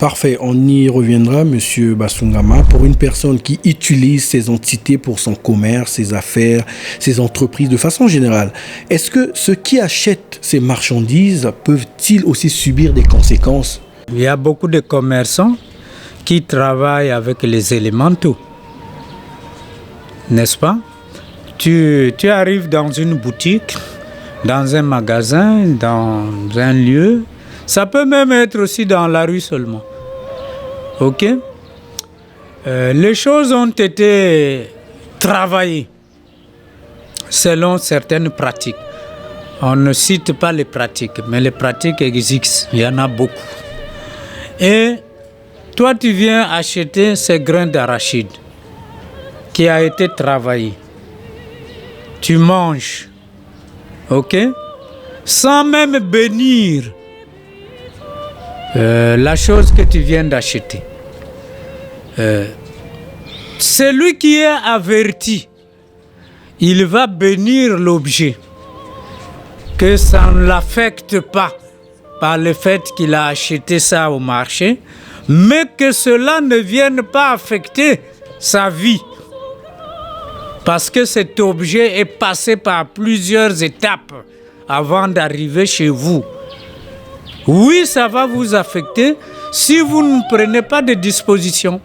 Parfait, on y reviendra, Monsieur Basungama. Pour une personne qui utilise ces entités pour son commerce, ses affaires, ses entreprises de façon générale, est-ce que ceux qui achètent ces marchandises peuvent-ils aussi subir des conséquences? Il y a beaucoup de commerçants qui travaillent avec les élémentaux, n'est-ce pas? Tu arrives dans une boutique, dans un magasin, dans un lieu, ça peut même être aussi dans la rue seulement. Ok? Les choses ont été travaillées selon certaines pratiques. On ne cite pas les pratiques, mais les pratiques existent, il y en a beaucoup. Et toi, tu viens acheter ces grains d'arachide qui a été travaillé. Tu manges, ok? Sans même bénir la chose que tu viens d'acheter. Celui qui est averti, il va bénir l'objet, que ça ne l'affecte pas par le fait qu'il a acheté ça au marché, mais que cela ne vienne pas affecter sa vie. Parce que cet objet est passé par plusieurs étapes avant d'arriver chez vous. Oui, ça va vous affecter si vous ne prenez pas de dispositions.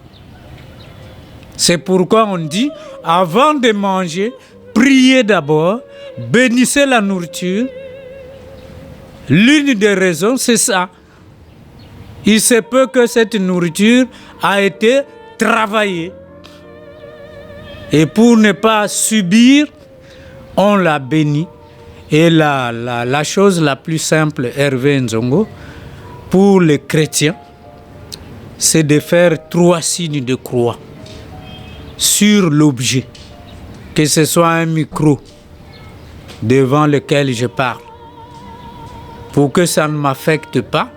C'est pourquoi on dit, avant de manger, priez d'abord, bénissez la nourriture. L'une des raisons, c'est ça. Il se peut que cette nourriture a été travaillée. Et pour ne pas subir, on la bénit. Et la chose la plus simple, Hervé Nzongo, pour les chrétiens, c'est de faire 3 signes de croix sur l'objet, que ce soit un micro devant lequel je parle. Pour que ça ne m'affecte pas,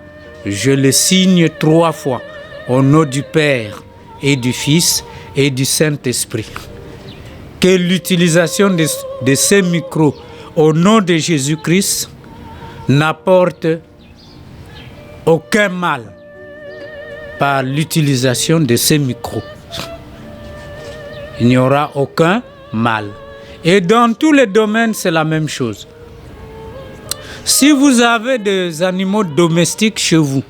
je le signe 3 fois au nom du Père et du Fils et du Saint-Esprit. Que l'utilisation de ces micros au nom de Jésus-Christ n'apporte aucun mal par l'utilisation de ces micros. Il n'y aura aucun mal. Et dans tous les domaines, c'est la même chose. Si vous avez des animaux domestiques chez vous,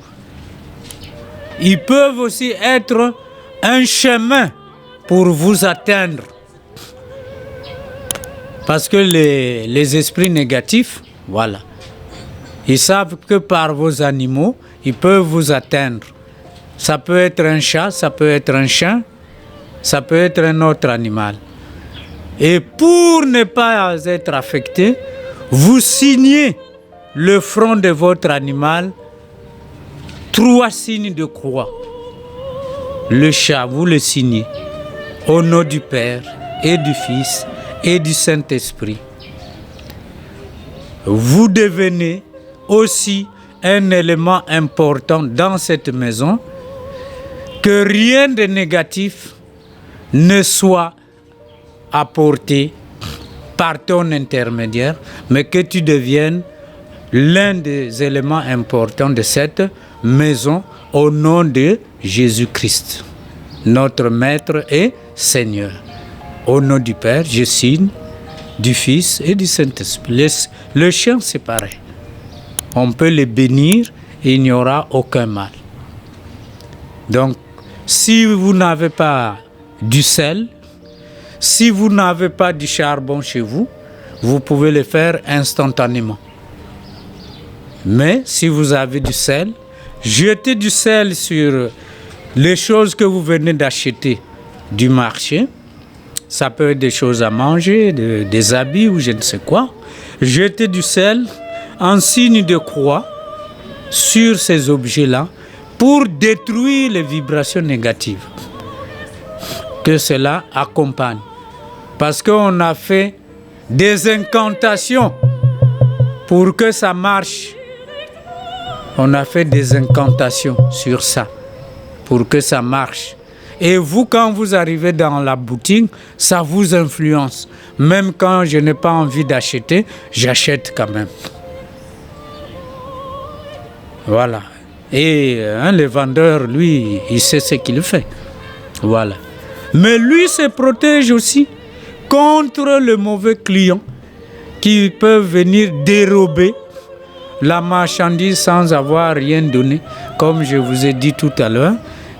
ils peuvent aussi être un chemin pour vous atteindre. Parce que les esprits négatifs, voilà, ils savent que par vos animaux, ils peuvent vous atteindre. Ça peut être un chat, ça peut être un chien, ça peut être un autre animal. Et pour ne pas être affecté, vous signez le front de votre animal 3 signes de croix. Le chat, vous le signez au nom du Père et du Fils et du Saint-Esprit. Vous devenez aussi un élément important dans cette maison, que rien de négatif ne soit apporté par ton intermédiaire, mais que tu deviennes l'un des éléments importants de cette maison au nom de Jésus-Christ, notre Maître et Seigneur. Au nom du Père, je signe, du Fils et du Saint-Esprit. Le chien, c'est pareil. On peut les bénir et il n'y aura aucun mal. Donc, si vous n'avez pas du sel, si vous n'avez pas du charbon chez vous, vous pouvez le faire instantanément. Mais si vous avez du sel, jetez du sel sur les choses que vous venez d'acheter du marché. Ça peut être des choses à manger, des habits ou je ne sais quoi. Jetez du sel en signe de croix sur ces objets-là pour détruire les vibrations négatives. Que cela accompagne. Parce qu'on a fait des incantations pour que ça marche. On a fait des incantations sur ça pour que ça marche. Et vous, quand vous arrivez dans la boutique, ça vous influence. Même quand je n'ai pas envie d'acheter, j'achète quand même. Voilà. Et le vendeur, lui, il sait ce qu'il fait. Voilà. Mais lui se protège aussi contre le mauvais client qui peuvent venir dérober la marchandise sans avoir rien donné. Comme je vous ai dit tout à l'heure,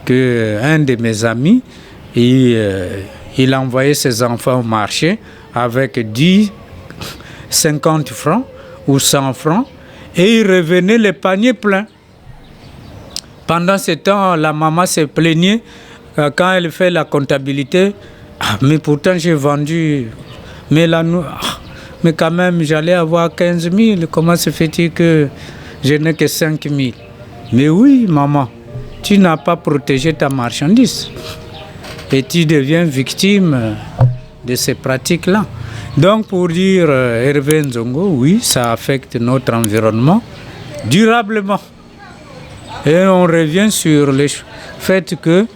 qu'un de mes amis, il envoyait ses enfants au marché avec 10, 50 francs ou 100 francs et il revenait les paniers pleins. Pendant ce temps, la maman se plaignait quand elle fait la comptabilité. Ah, mais pourtant j'ai vendu, mais quand même j'allais avoir 15 000. Comment se fait-il que je n'ai que 5 000? Mais oui, maman, tu n'as pas protégé ta marchandise et tu deviens victime de ces pratiques-là. Donc pour dire Hervé Nzongo, oui, ça affecte notre environnement durablement. Et on revient sur le fait que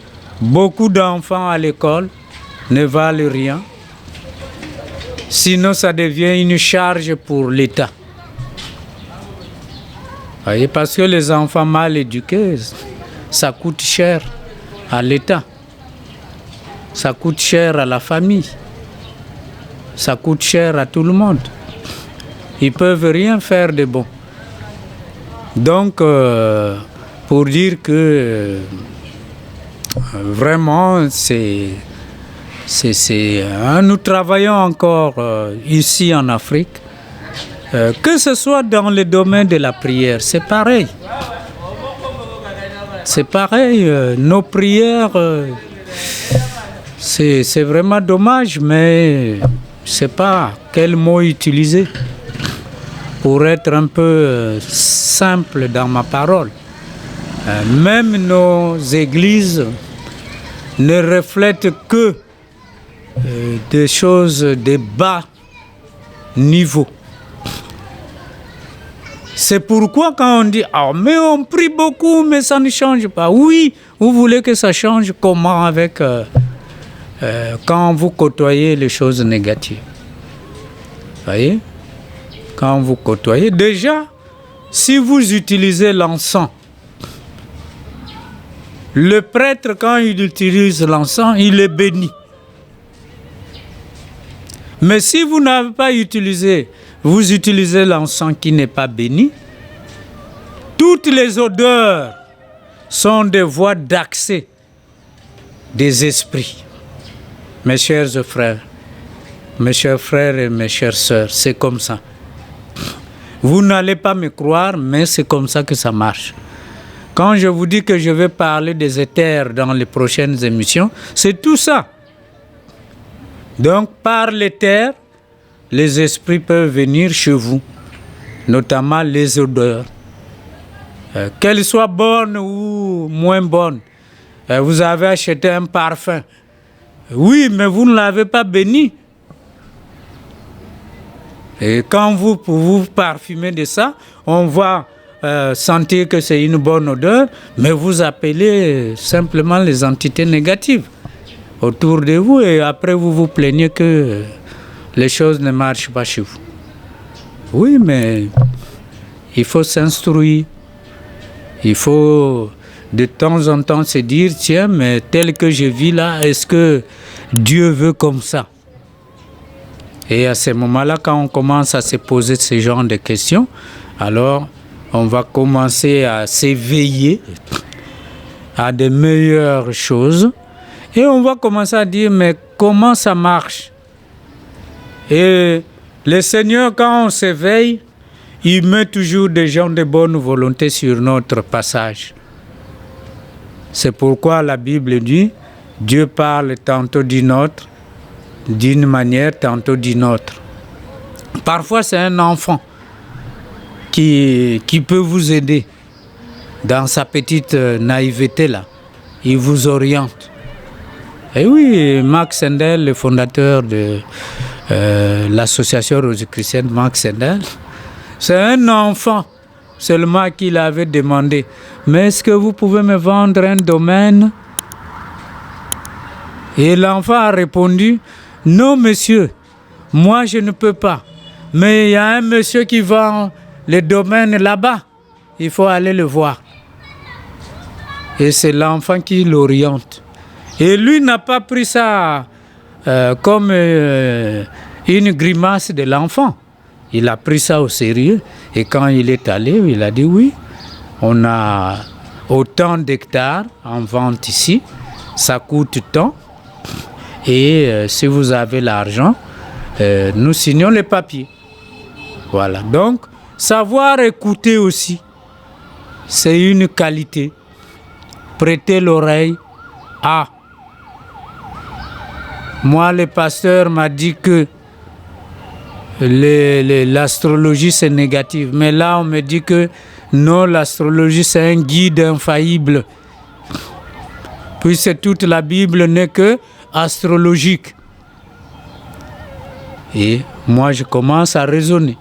beaucoup d'enfants à l'école ne valent rien. Sinon, ça devient une charge pour l'État. Voyez, parce que les enfants mal éduqués, ça coûte cher à l'État. Ça coûte cher à la famille. Ça coûte cher à tout le monde. Ils ne peuvent rien faire de bon. Donc, pour dire que vraiment, nous travaillons encore ici en Afrique, que ce soit dans le domaine de la prière, c'est pareil. C'est pareil, nos prières, c'est vraiment dommage, mais je ne sais pas quel mot utiliser pour être un peu simple dans ma parole. Même nos églises ne reflètent que des choses de bas niveau. C'est pourquoi quand on dit « Ah, mais on prie beaucoup, mais ça ne change pas ». Oui, vous voulez que ça change comment avec quand vous côtoyez les choses négatives. Voyez? Quand vous côtoyez, déjà, si vous utilisez l'encens, le prêtre, quand il utilise l'encens, il est béni. Mais si vous n'avez pas utilisé, vous utilisez l'encens qui n'est pas béni, toutes les odeurs sont des voies d'accès des esprits. Mes chers frères et mes chères sœurs, c'est comme ça. Vous n'allez pas me croire, mais c'est comme ça que ça marche. Quand je vous dis que je vais parler des éthers dans les prochaines émissions, c'est tout ça. Donc, par l'éther, les esprits peuvent venir chez vous, notamment les odeurs. Qu'elles soient bonnes ou moins bonnes. Vous avez acheté un parfum. Oui, mais vous ne l'avez pas béni. Et quand vous parfumez de ça, on va sentir que c'est une bonne odeur, mais vous appelez simplement les entités négatives autour de vous et après vous vous plaignez que les choses ne marchent pas chez vous. Oui, mais il faut s'instruire. Il faut de temps en temps se dire, tiens, mais tel que je vis là, est-ce que Dieu veut comme ça? Et à ce moment-là, quand on commence à se poser ce genre de questions, alors on va commencer à s'éveiller à de meilleures choses et on va commencer à dire, mais comment ça marche? Et le Seigneur, quand on s'éveille, il met toujours des gens de bonne volonté sur notre passage. C'est pourquoi la Bible dit, Dieu parle tantôt d'une manière, tantôt d'une autre. Parfois, c'est un enfant qui peut vous aider dans sa petite naïveté là. Il vous oriente. Et oui, Marc Sendel, le fondateur de l'association rosicrucienne Marc Sendel, c'est un enfant seulement qu'il avait demandé, mais est-ce que vous pouvez me vendre un domaine? Et l'enfant a répondu, non monsieur, moi je ne peux pas, mais il y a un monsieur qui vend les domaines là-bas, il faut aller le voir. Et c'est l'enfant qui l'oriente. Et lui n'a pas pris ça comme une grimace de l'enfant. Il a pris ça au sérieux. Et quand il est allé, il a dit oui, on a autant d'hectares en vente ici, ça coûte tant. Et si vous avez l'argent, nous signons les papiers. Voilà. Donc, savoir écouter aussi, c'est une qualité. Prêter l'oreille à. Moi, le pasteur m'a dit que l'astrologie c'est négatif. Mais là, on me dit que non, l'astrologie c'est un guide infaillible. Puisque toute la Bible n'est que astrologique. Et moi, je commence à raisonner.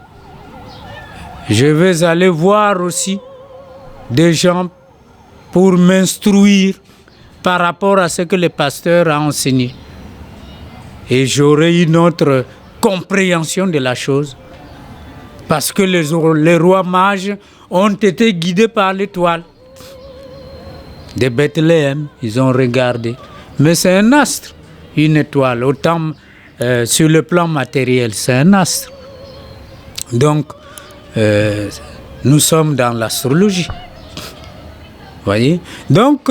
Je vais aller voir aussi des gens pour m'instruire par rapport à ce que le pasteur a enseigné. Et j'aurai une autre compréhension de la chose. Parce que les rois mages ont été guidés par l'étoile de Bethléem. Ils ont regardé. Mais c'est un astre, une étoile. Autant sur le plan matériel, c'est un astre. Donc, nous sommes dans l'astrologie. Voyez? Donc,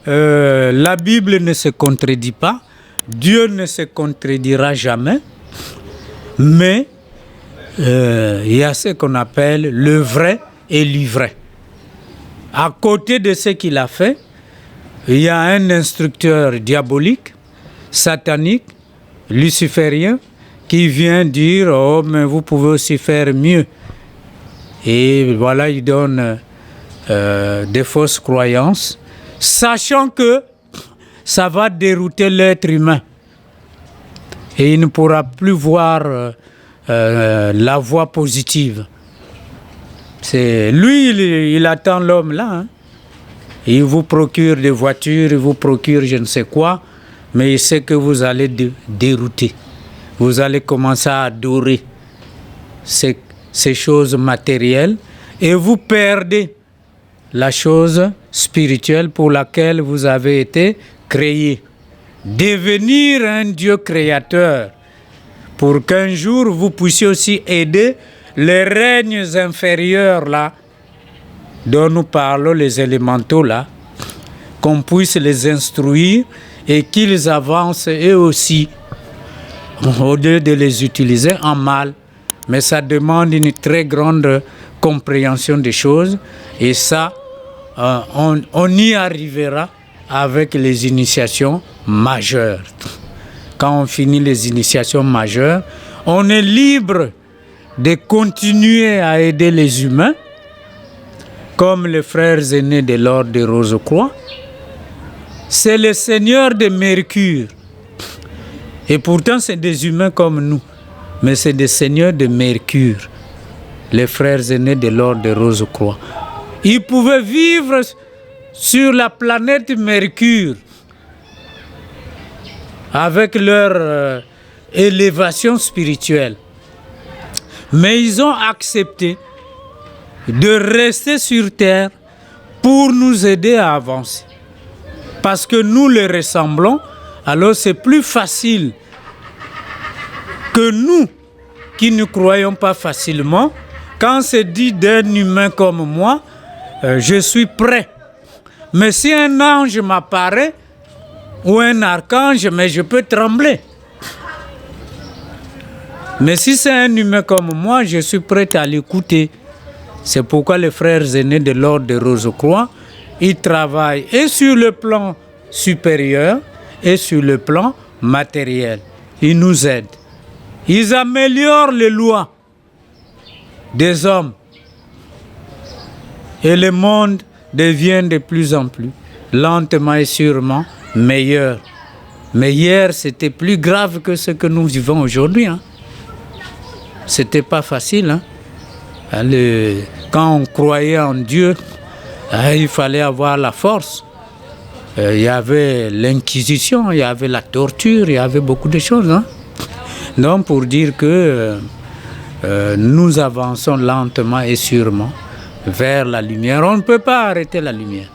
la Bible ne se contredit pas. Dieu ne se contredira jamais. Mais il y a ce qu'on appelle le vrai et l'ivraie. À côté de ce qu'il a fait, il y a un instructeur diabolique, satanique, luciférien, qui vient dire « Oh, mais vous pouvez aussi faire mieux ». Et voilà, il donne des fausses croyances, sachant que ça va dérouter l'être humain. Et il ne pourra plus voir la voie positive. C'est lui, il attend l'homme là. Hein. Il vous procure des voitures, il vous procure je ne sais quoi, mais il sait que vous allez dérouter. Vous allez commencer à adorer ces choses matérielles et vous perdez la chose spirituelle pour laquelle vous avez été créé. Devenir un Dieu créateur pour qu'un jour vous puissiez aussi aider les règnes inférieurs là dont nous parlons, les élémentaux là, qu'on puisse les instruire et qu'ils avancent eux aussi au lieu de les utiliser en mal. Mais ça demande une très grande compréhension des choses et ça, on y arrivera avec les initiations majeures. Quand on finit les initiations majeures, on est libre de continuer à aider les humains, comme les frères aînés de l'ordre de Rose-Croix. C'est le Seigneur de Mercure. Et pourtant, c'est des humains comme nous. Mais c'est des seigneurs de Mercure, les frères aînés de l'ordre de Rose-Croix. Ils pouvaient vivre sur la planète Mercure avec leur élévation spirituelle. Mais ils ont accepté de rester sur terre pour nous aider à avancer. Parce que nous les ressemblons, alors c'est plus facile que nous qui ne croyons pas facilement. Quand c'est dit d'un humain comme moi, je suis prêt. Mais si un ange m'apparaît, ou un archange, mais je peux trembler. Mais si c'est un humain comme moi, je suis prêt à l'écouter. C'est pourquoi les frères aînés de l'ordre de Rose-Croix, ils travaillent et sur le plan supérieur et sur le plan matériel. Ils nous aident. Ils améliorent les lois des hommes. Et le monde devient de plus en plus, lentement et sûrement, meilleur. Mais hier, c'était plus grave que ce que nous vivons aujourd'hui. Hein. C'était pas facile. Hein. Quand on croyait en Dieu, il fallait avoir la force. Il y avait l'inquisition, il y avait la torture, il y avait beaucoup de choses. Hein. Donc pour dire que nous avançons lentement et sûrement vers la lumière. On ne peut pas arrêter la lumière.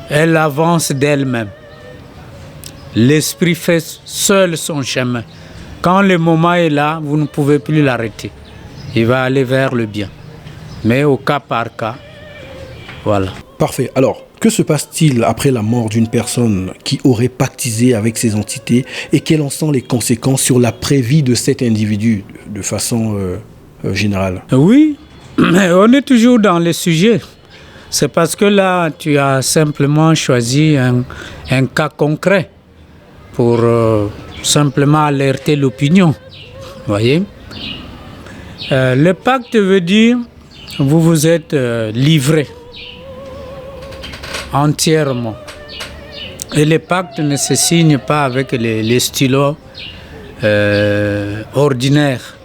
elle avance d'elle-même. L'esprit fait seul son chemin. Quand le moment est là, vous ne pouvez plus l'arrêter. Il va aller vers le bien. Mais au cas par cas, voilà. Parfait. Alors, que se passe-t-il après la mort d'une personne qui aurait pactisé avec ces entités et quelles en sont les conséquences sur l'après-vie de cet individu de façon générale? Oui, on est toujours dans le sujet. C'est parce que là, tu as simplement choisi un cas concret pour simplement alerter l'opinion. Voyez? Le pacte veut dire vous vous êtes livré entièrement. Et le pacte ne se signe pas avec les stylos ordinaires,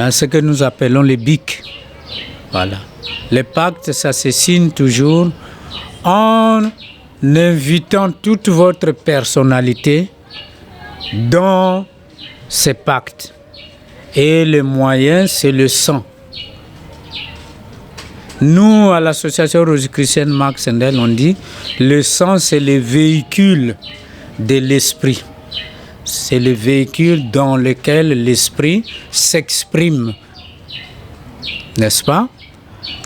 ce que nous appelons les bics. Voilà. Le pacte, ça se signe toujours en invitant toute votre personnalité dans ces pactes. Et le moyen, c'est le sang. Nous, à l'association Rosicrucienne Marc Sendel, on dit le sang, c'est le véhicule de l'esprit. C'est le véhicule dans lequel l'esprit s'exprime. N'est-ce pas?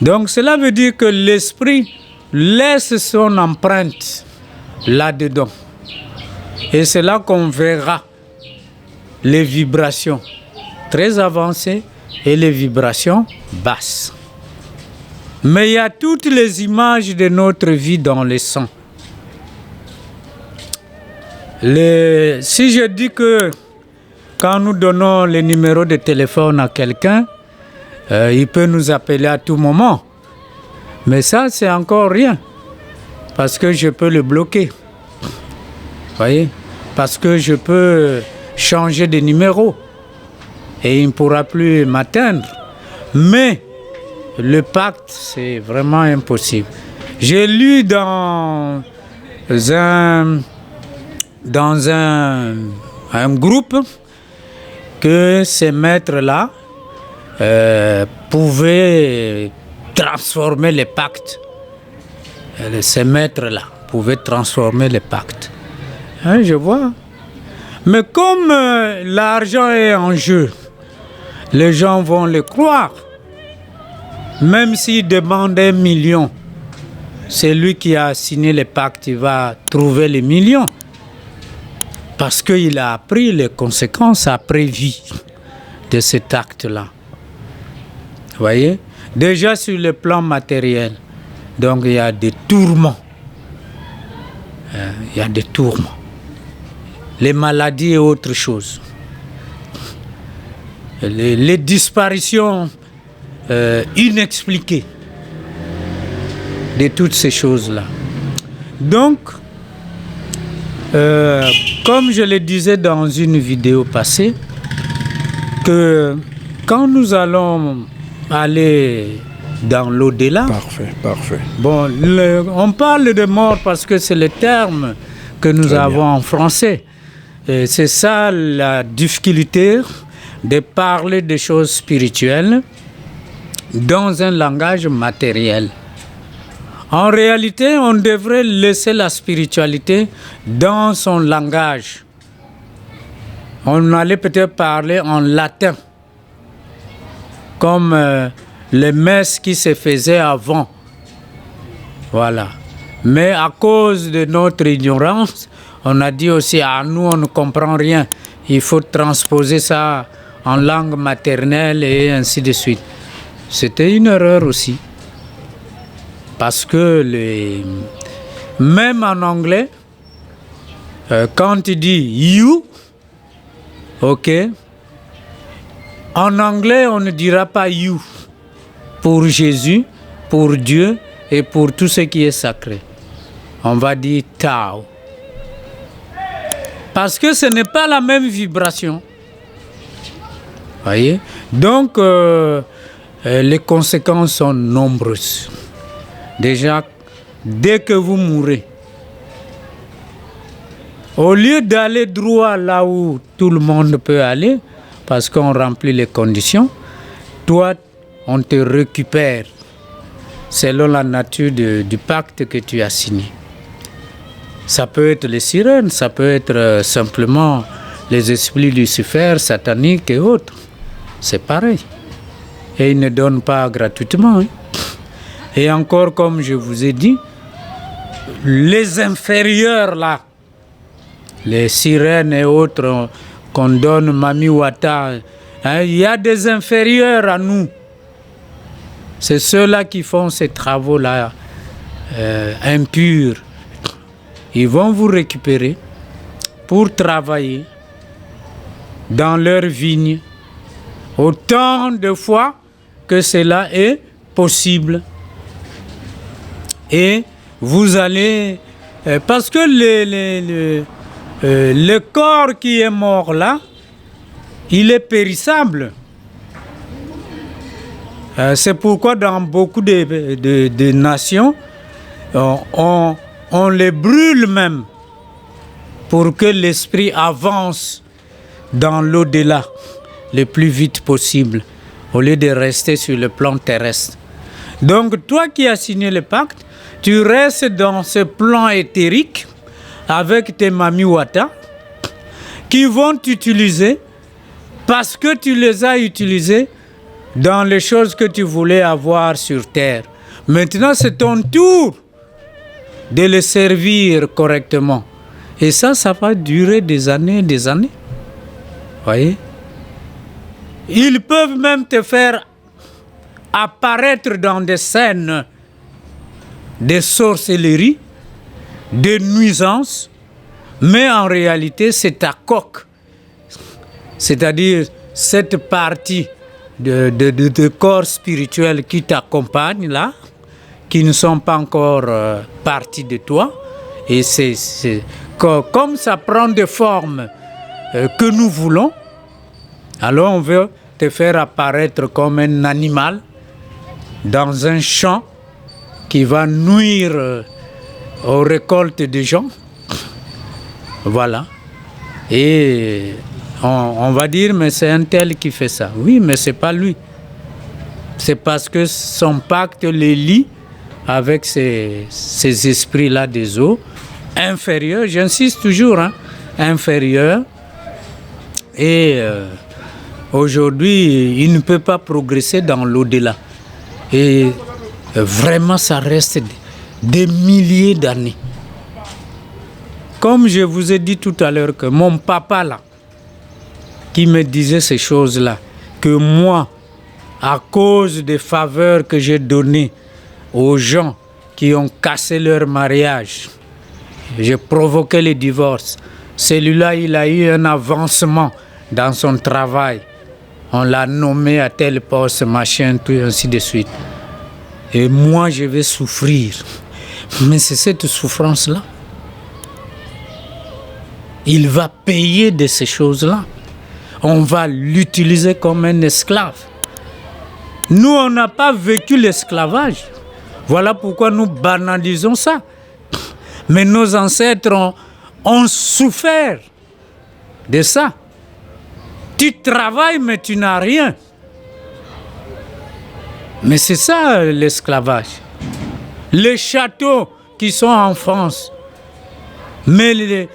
Donc, cela veut dire que l'esprit laisse son empreinte là-dedans. Et c'est là qu'on verra les vibrations très avancées et les vibrations basses. Mais il y a toutes les images de notre vie dans le sang. Si je dis que quand nous donnons le numéro de téléphone à quelqu'un, il peut nous appeler à tout moment. Mais ça, c'est encore rien. Parce que je peux le bloquer. Voyez? Parce que je peux changer de numéro. Et il ne pourra plus m'atteindre. Mais le pacte, c'est vraiment impossible. J'ai lu dans un groupe que ces maîtres-là pouvaient transformer les pactes. Ces maîtres-là pouvaient transformer les pactes. Hein, je vois. Mais comme l'argent est en jeu, les gens vont le croire. Même s'il demande 1 million, c'est lui qui a signé le pacte, il va trouver les millions. Parce qu'il a appris les conséquences après-vie de cet acte-là. Vous voyez? Déjà sur le plan matériel, donc il y a des tourments. Il y a des tourments. Les maladies et autre chose. Les disparitions inexpliquées de toutes ces choses-là. Donc, comme je le disais dans une vidéo passée, que quand nous allons aller dans l'au-delà... Parfait. Bon, on parle de mort parce que c'est le terme que nous Très avons bien. en français. Et c'est ça la difficulté de parler des choses spirituelles dans un langage matériel. En réalité, on devrait laisser la spiritualité dans son langage. On allait peut-être parler en latin, comme les messes qui se faisaient avant. Voilà. Mais à cause de notre ignorance, on a dit aussi, nous, on ne comprend rien. Il faut transposer ça en langue maternelle et ainsi de suite. C'était une erreur aussi. Parce que même en anglais, quand tu dis you, ok, en anglais, on ne dira pas you pour Jésus, pour Dieu et pour tout ce qui est sacré. On va dire Tao. Parce que ce n'est pas la même vibration. Voyez? Donc, les conséquences sont nombreuses. Déjà, dès que vous mourrez, au lieu d'aller droit là où tout le monde peut aller, parce qu'on remplit les conditions, toi, on te récupère. selon la nature du pacte que tu as signé. Ça peut être les sirènes, ça peut être simplement les esprits Lucifer, sataniques et autres. C'est pareil. Et ils ne donnent pas gratuitement. Hein. Et encore, comme je vous ai dit, les inférieurs là, les sirènes et autres qu'on donne Mami Wata, hein, il y a des inférieurs à nous. C'est ceux-là qui font ces travaux-là impurs. Ils vont vous récupérer pour travailler dans leur vigne autant de fois que cela est possible. Et vous allez... parce que le corps qui est mort là, il est périssable. C'est pourquoi dans beaucoup de nations, on les brûle même pour que l'esprit avance dans l'au-delà le plus vite possible, au lieu de rester sur le plan terrestre. Donc toi qui as signé le pacte, tu restes dans ce plan éthérique avec tes Mami Wata qui vont t'utiliser parce que tu les as utilisés dans les choses que tu voulais avoir sur terre. Maintenant, c'est ton tour de les servir correctement. Et ça va durer des années et des années. Voyez? Ils peuvent même te faire apparaître dans des scènes de sorcellerie, de nuisance, mais en réalité, c'est ta coque. C'est-à-dire cette partie de corps spirituel qui t'accompagne là, qui ne sont pas encore partie de toi. Et comme ça prend des formes que nous voulons, alors on veut te faire apparaître comme un animal dans un champ qui va nuire aux récoltes des gens. Voilà. Et on va dire, mais c'est un tel qui fait ça. Oui, mais ce n'est pas lui. C'est parce que son pacte les lie avec ces esprits-là des eaux inférieurs, j'insiste toujours, hein, inférieurs. Et aujourd'hui, il ne peut pas progresser dans l'au-delà. Et vraiment, ça reste des milliers d'années. Comme je vous ai dit tout à l'heure que mon papa là, qui me disait ces choses-là, que moi, à cause des faveurs que j'ai données aux gens qui ont cassé leur mariage, j'ai provoqué les divorces. Celui-là, il a eu un avancement dans son travail. On l'a nommé à tel poste, machin, tout ainsi de suite. Et moi, je vais souffrir. Mais c'est cette souffrance-là. Il va payer de ces choses-là. On va l'utiliser comme un esclave. Nous, on n'a pas vécu l'esclavage. Voilà pourquoi nous banalisons ça. Mais nos ancêtres ont souffert de ça. Tu travailles, mais tu n'as rien. Mais c'est ça l'esclavage. Les châteaux qui sont en France, mais les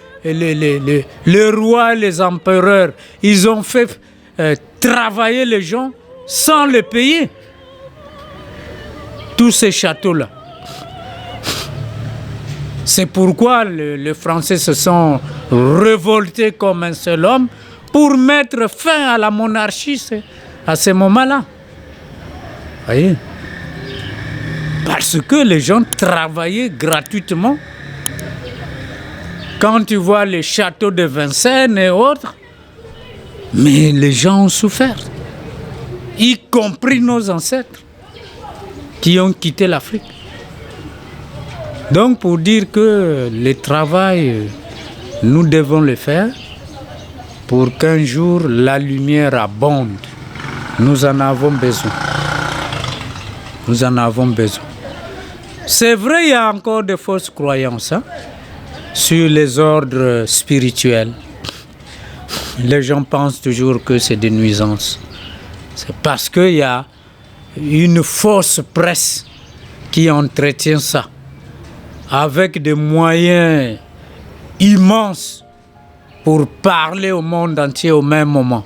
rois, les empereurs, ils ont fait travailler les gens sans les payer. Tous ces châteaux-là. C'est pourquoi les Français se sont révoltés comme un seul homme pour mettre fin à la monarchie à ce moment-là. Voyez? Parce que les gens travaillaient gratuitement. Quand tu vois les châteaux de Vincennes et autres, mais les gens ont souffert, y compris nos ancêtres qui ont quitté l'Afrique. Donc pour dire que le travail, nous devons le faire pour qu'un jour la lumière abonde. Nous en avons besoin. Nous en avons besoin. C'est vrai, il y a encore de fausses croyances sur les ordres spirituels. Les gens pensent toujours que c'est des nuisances. C'est parce qu'il y a une fausse presse qui entretient ça, avec des moyens immenses pour parler au monde entier au même moment.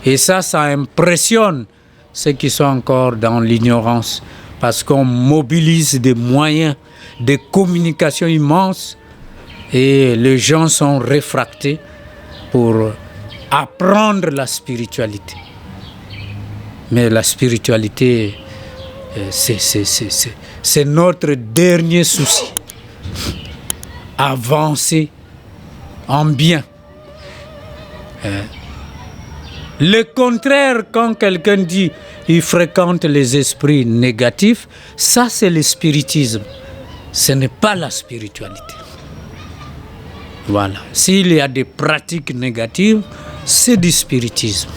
Et ça impressionne ceux qui sont encore dans l'ignorance, parce qu'on mobilise des moyens de communication immenses et les gens sont réfractés pour apprendre la spiritualité. Mais la spiritualité, c'est notre dernier souci. Avancer en bien. Le contraire, quand quelqu'un dit il fréquente les esprits négatifs, ça c'est le spiritisme. Ce n'est pas la spiritualité. Voilà. S'il y a des pratiques négatives, c'est du spiritisme.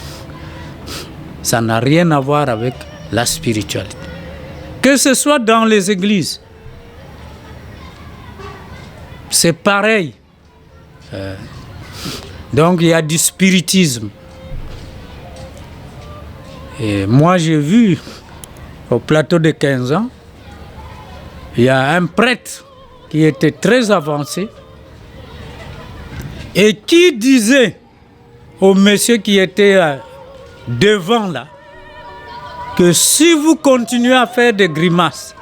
Ça n'a rien à voir avec la spiritualité. Que ce soit dans les églises, c'est pareil. Donc il y a du spiritisme. Et moi j'ai vu au plateau de 15 ans, il y a un prêtre qui était très avancé et qui disait au monsieur qui était devant là, que si vous continuez à faire des grimaces,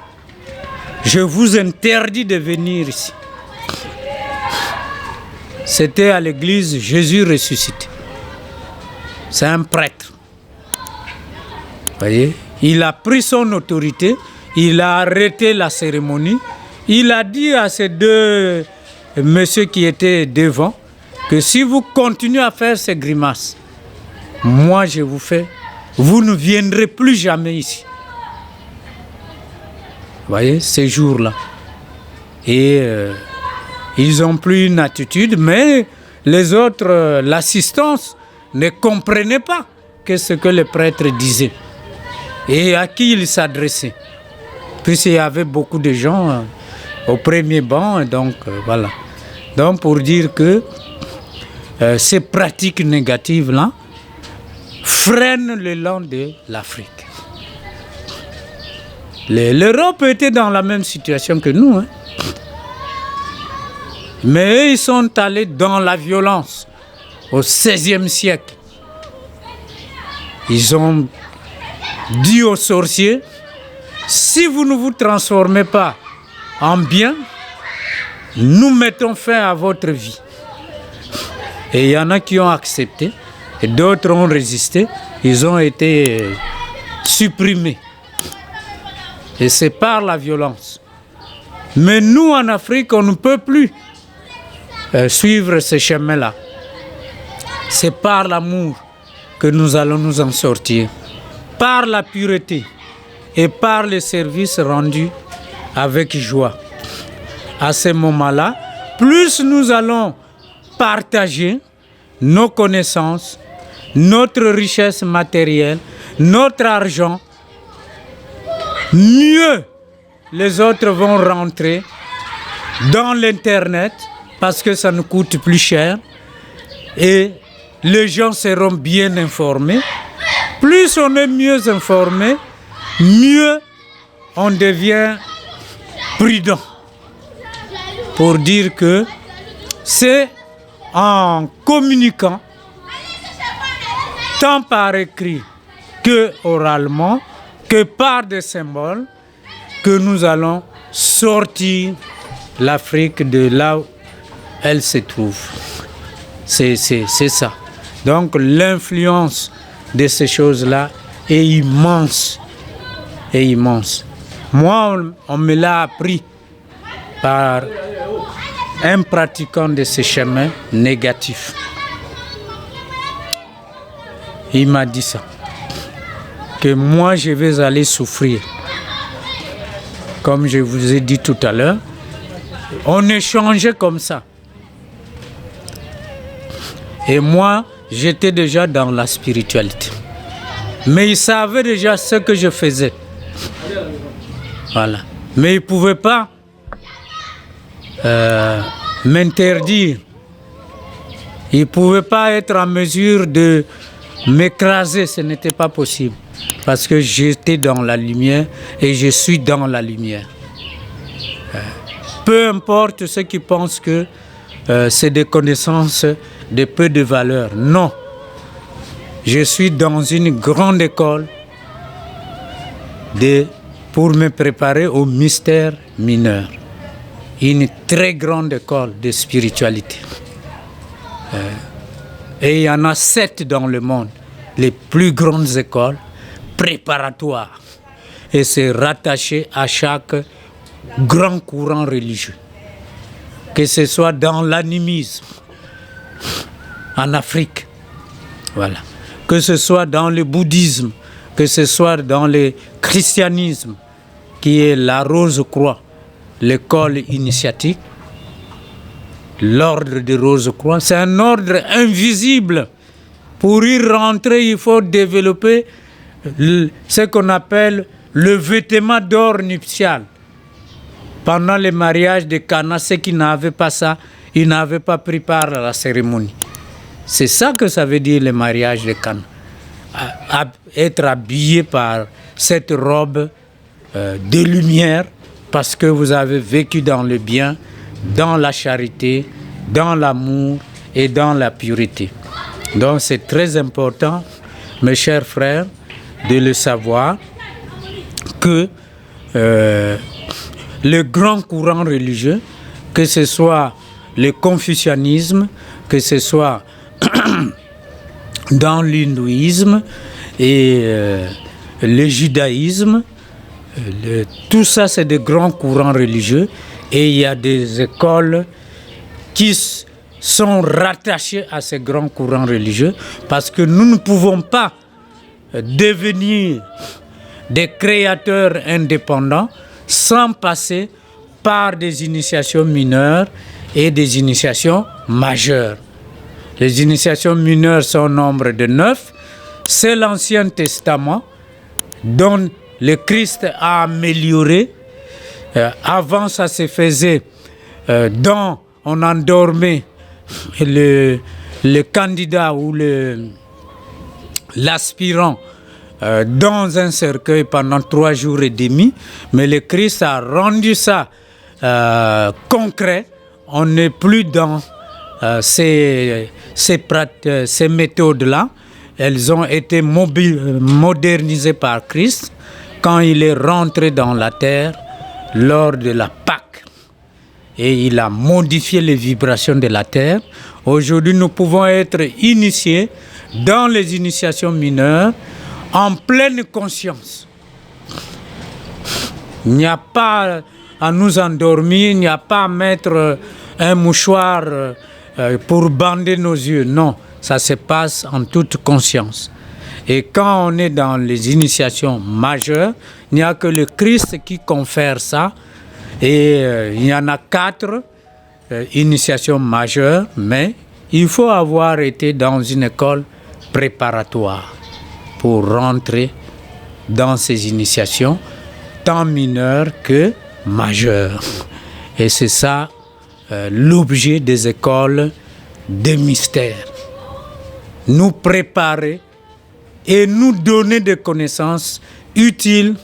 je vous interdis de venir ici. C'était à l'église Jésus ressuscité. C'est un prêtre. Vous voyez, il a pris son autorité, il a arrêté la cérémonie, il a dit à ces deux messieurs qui étaient devant que si vous continuez à faire ces grimaces, moi je vous fais, vous ne viendrez plus jamais ici. Vous voyez, ces jours-là. Et ils ont pris une attitude, mais les autres, l'assistance, ne comprenaient pas ce que le prêtre disait et à qui il s'adressait. Puisqu'il y avait beaucoup de gens au premier banc, donc voilà. Donc pour dire que ces pratiques négatives-là freinent l'élan de l'Afrique. L'Europe était dans la même situation que nous. Hein. Mais eux, ils sont allés dans la violence au XVIe siècle. Ils ont dit aux sorciers, si vous ne vous transformez pas en bien, nous mettons fin à votre vie. Et il y en a qui ont accepté, et d'autres ont résisté, ils ont été supprimés. Et c'est par la violence. Mais nous, en Afrique, on ne peut plus suivre ce chemin-là. C'est par l'amour que nous allons nous en sortir. Par la pureté et par le service rendu avec joie. À ce moment-là, plus nous allons partager nos connaissances, notre richesse matérielle, notre argent, mieux les autres vont rentrer dans l'Internet parce que ça nous coûte plus cher et les gens seront bien informés. Plus on est mieux informé, mieux on devient prudent. Pour dire que c'est en communiquant, tant par écrit que oralement, que par des symboles, que nous allons sortir l'Afrique de là où elle se trouve. C'est ça. Donc l'influence de ces choses-là est immense. Est immense. Moi, on me l'a appris par un pratiquant de ce chemin négatif. Il m'a dit ça. Que moi, je vais aller souffrir. Comme je vous ai dit tout à l'heure, on échangeait comme ça. Et moi, j'étais déjà dans la spiritualité. Mais il savait déjà ce que je faisais. Voilà. Mais il ne pouvait pas m'interdire. Il ne pouvait pas être en mesure de m'écraser, ce n'était pas possible. Parce que j'étais dans la lumière et je suis dans la lumière. Peu importe ceux qui pensent que c'est des connaissances de peu de valeur. Non. Je suis dans une grande école pour me préparer au mystère mineur. Une très grande école de spiritualité. Et il y en a 7 dans le monde, les plus grandes écoles préparatoires. Et c'est rattaché à chaque grand courant religieux. Que ce soit dans l'animisme, en Afrique, voilà. Que ce soit dans le bouddhisme, que ce soit dans le christianisme, qui est la Rose-Croix, l'école initiatique, l'ordre de Rose-Croix, c'est un ordre invisible. Pour y rentrer, il faut développer ce qu'on appelle le vêtement d'or nuptial. Pendant le mariage de Cana, ceux qui n'avaient pas ça, ils n'avaient pas pris part à la cérémonie. C'est ça que ça veut dire le mariage de Cana. Être habillé par cette robe de lumière, parce que vous avez vécu dans le bien, dans la charité, dans l'amour et dans la pureté. Donc c'est très important, mes chers frères, de le savoir que le grand courant religieux, que ce soit le confucianisme, que ce soit dans l'hindouisme et le judaïsme, tout ça c'est des grands courants religieux et il y a des écoles qui sont rattachées à ces grands courants religieux parce que nous ne pouvons pas devenir des créateurs indépendants sans passer par des initiations mineures et des initiations majeures. Les initiations mineures sont au nombre de 9. C'est l'Ancien Testament dont le Christ a amélioré. Avant, ça se faisait on endormait le candidat ou l'aspirant dans un cercueil pendant 3 jours et demi, mais le Christ a rendu ça concret. On n'est plus dans ces méthodes-là. Elles ont été modernisées par Christ quand il est rentré dans la terre lors de la Pâque. Et il a modifié les vibrations de la terre. Aujourd'hui, nous pouvons être initiés dans les initiations mineures en pleine conscience. Il n'y a pas à nous endormir, il n'y a pas à mettre un mouchoir pour bander nos yeux. Non, ça se passe en toute conscience. Et quand on est dans les initiations majeures, il n'y a que le Christ qui confère ça. Et il y en a 4 initiations majeures, mais il faut avoir été dans une école préparatoire pour rentrer dans ces initiations, tant mineures que majeures. Et c'est ça l'objet des écoles de mystère. Nous préparer et nous donner des connaissances utiles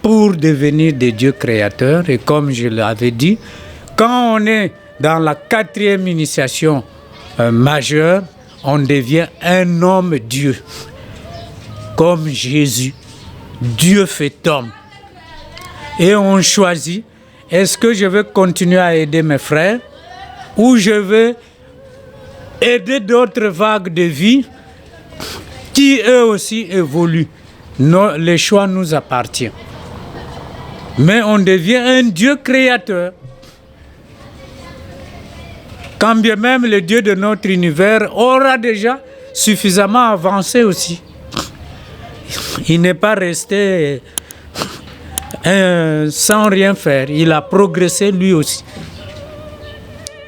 pour devenir des dieux créateurs. Et comme je l'avais dit, quand on est dans la 4e initiation majeure, on devient un homme-dieu, comme Jésus, Dieu fait homme. Et on choisit, est-ce que je vais continuer à aider mes frères ou je vais aider d'autres vagues de vie qui eux aussi évoluent. Non, le choix nous appartient. Mais on devient un Dieu créateur. Quand bien même le Dieu de notre univers aura déjà suffisamment avancé aussi. Il n'est pas resté sans rien faire. Il a progressé lui aussi.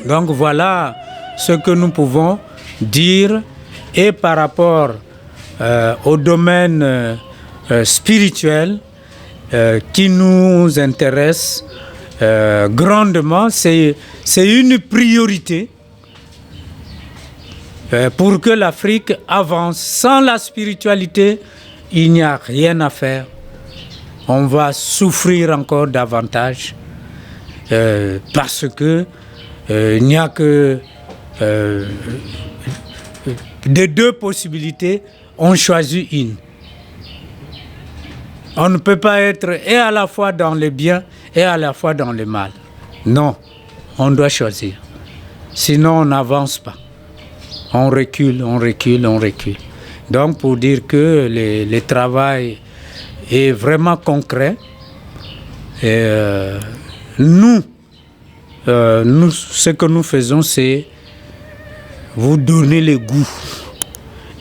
Donc voilà ce que nous pouvons dire. Et par rapport au domaine spirituel qui nous intéresse grandement, c'est une priorité pour que l'Afrique avance. Sans la spiritualité, il n'y a rien à faire. On va souffrir encore davantage parce que il n'y a que de deux possibilités, on choisit une. On ne peut pas être et à la fois dans le bien et à la fois dans le mal. Non, on doit choisir. Sinon, on n'avance pas. On recule, on recule, on recule. Donc, pour dire que le travail est vraiment concret, et nous, ce que nous faisons, c'est vous donner le goût